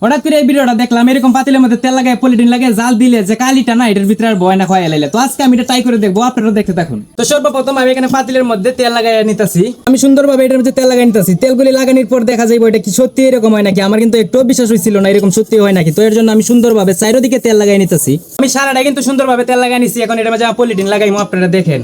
হঠাৎ করে এই ভিডিওটা দেখলাম এরকম পাতিলের মধ্যে তেল লাগায় পলিথিন লাগিয়ে জাল দিলে যে কালিটা না এটার ভিতরে আর ভয় না খোয়া লাইলে। তো আজকে আমি এটা ট্রাই করে দেখবো, আপনারা দেখতে থাকুন। তো সর্বপ্রথম আমি এখানে পাতিলের মধ্যে তেল লাগাই নিতেছি। আমি সুন্দরভাবে এটার মধ্যে তেল লাগাই নিতেছি। তেলগুলি লাগানোর পর দেখা যাবে এটা কি সত্যি এরকম হয় নাকি। আমার কিন্তু একটু বিশ্বাস হয়েছিল না এরকম সত্যি হয় নাকি। তো এর জন্য আমি সুন্দরভাবে চারিদিকে তেল লাগাই নিতেছি। আমি সারাটা কিন্তু সুন্দরভাবে তেল লাগাই নিছি। এখন এটার মধ্যে পলিথিন লাগাইমু, আপনারা দেখেন।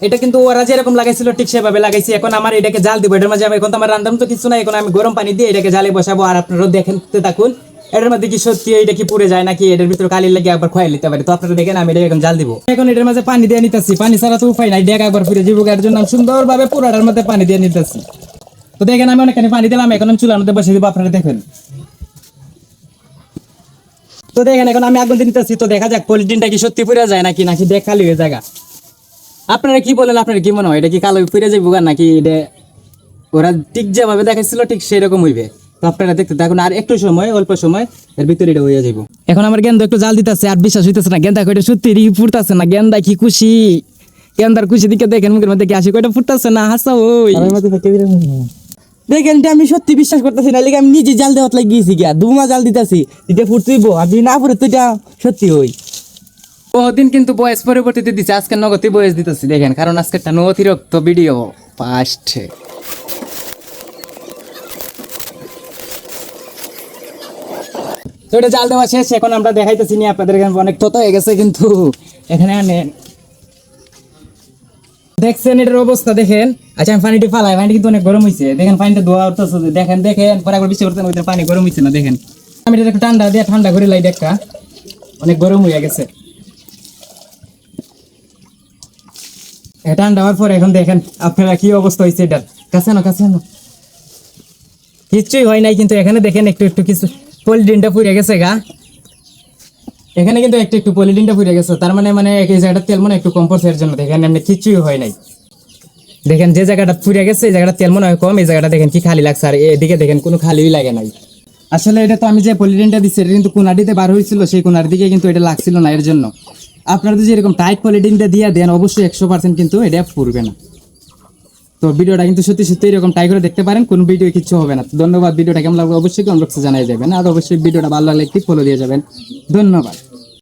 এটা কিন্তু ওরা যেরকম লাগাইছিল ঠিক সেভাবে লাগাইছি। এখন আমার এটাকে জাল দিব। এটার মাঝে এখন তো আমার রান্নার তো কিছু না, এখন আমি গরম পানি দিয়ে এটাকে জালে বসাবো। আর আপনারাও দেখতে থাকুন এটার মধ্যে কি সত্যি এটা কি পুড়ে যায় নাকি এটার ভিতরে কালি লাগে একবার খোয়াই নিতে পারে। তো আপনারা দেখেন আমি এটা এখন জাল দিব। এখন এটার মাঝে পানি দিয়ে নিতেছি। পানি ছাড়া তো উপায় নাই, ডেক একবার ফিরে যাবো। এর জন্য আমি সুন্দরভাবে পুরাটার মধ্যে পানি দিয়ে নিতেছি। তো দেখেন আমি অনেকখানি পানি দিলাম। এখন আমি চুলার মধ্যে বসে দিব, আপনারা দেখেন। তো দেখেন এখন আমি আগুন দিয়ে নিতেছি। তো দেখা যাক পলিথিনটা কি সত্যি পুড়ে যায় নাকি নাকি ডেক খালি হয়ে যায়। আপনারা কি বলেন, আপনারা কি মনে হয় এটা কি কালো ফিরে যাইব নাকি এটা ওরা ঠিক যেভাবে দেখাচ্ছিল ঠিক সেরকম হইবে। তো আপনারা দেখতে থাকুন। আর একটু সময়, অল্প সময় এর ভিতরে এটা হয়ে যাইব। এখন আমার গেন্দা একটু জাল দিতেছে, আর বিশ্বাস হইতেছে না গেন্দা কয়টা সত্যি ফুটতেছে না। গেন্দা কি খুশি, গেন্দার খুশি দিকে দেখেন মুখের মধ্যে কি আসি কয়টা ফুটতেছে না। হাসা ওই দেখেন এটা আমি সত্যি বিশ্বাস করতেছি না, লিগে আমি নিজে জাল দেওয়াত লাগিয়েছি গিয়া দুমা জাল দিতেছি। এটা ফুটতেইব, আমি না ফুটে তো এটা সত্যি হই। বহুদিন কিন্তু বয়স পরিবর্তিত দিচ্ছে, আজকে নগতি বয়স দিতেছি দেখেন, কারণ আজকে একটা অতিরিক্ত ভিডিও ফাস্টে। তো এটা জাল দেওয়া শেষ। এখন আমরা দেখাইতেছি নি আপনাদের, এখানে অনেক তত হয়ে গেছে কিন্তু এখানে আনেন দেখছেন এটার অবস্থা দেখেন। আচ্ছা আমি পানিটি ফালাই, পানিটা কিন্তু অনেক গরম হয়েছে। দেখেন পানিটা ধোয়া উঠতেছে, দেখেন দেখেন পরে একবার বৃষ্টি করতে ওইটা পানি গরম হয়েছে না। দেখেন আমি এটা একটু ঠান্ডা দিয়ে ঠান্ডা করে লাই, দেখা অনেক গরম হয়ে গেছে। ঠান্ডা হওয়ার পরে এখন দেখেন আপনারা কি অবস্থা হয়েছে এটার। কাছে না কিচ্ছুই হয় নাই, কিন্তু এখানে দেখেন একটু একটু কিছু পলিথিনটা পুড়ে গেছে গা। এখানে কিন্তু একটু একটু পলিথিনটা পুড়ে গেছে, তার মানে এই জায়গাটা তেল মনে একটু কম পড়ছে এর জন্য। দেখেন এমনি কিচ্ছুই হয় নাই। দেখেন যে জায়গাটা পুড়ে গেছে এই জায়গাটা তেল মনে হয় কম, এই জায়গাটা দেখেন কি খালি লাগছে। আর এদিকে দেখেন কোনো খালিই লাগে নাই। আসলে এটা তো আমি যে পলিথিনটা দিচ্ছি এটা কিন্তু কোনাডিতে বার হয়েছিল, সেই কোনার দিকে কিন্তু এটা লাগছিল না। এর জন্য আপনারা যদি এরকম টাইট পলিথিনটা দিয়ে দেন অবশ্যই 100% কিন্তু এটা পুড়বে না। তো ভিডিওটা কিন্তু সত্যি সত্যি এরকম ট্রাই করে দেখতে পারেন, কোন ভিডিও কিছু হবে না। ধন্যবাদ। ভিডিওটা কেমন লাগবে অবশ্যই কমেন্ট বক্সে জানিয়ে যাবেন। আর অবশ্যই ভিডিওটা ভালো লাগলে একটি ফলো দিয়ে যাবেন। ধন্যবাদ।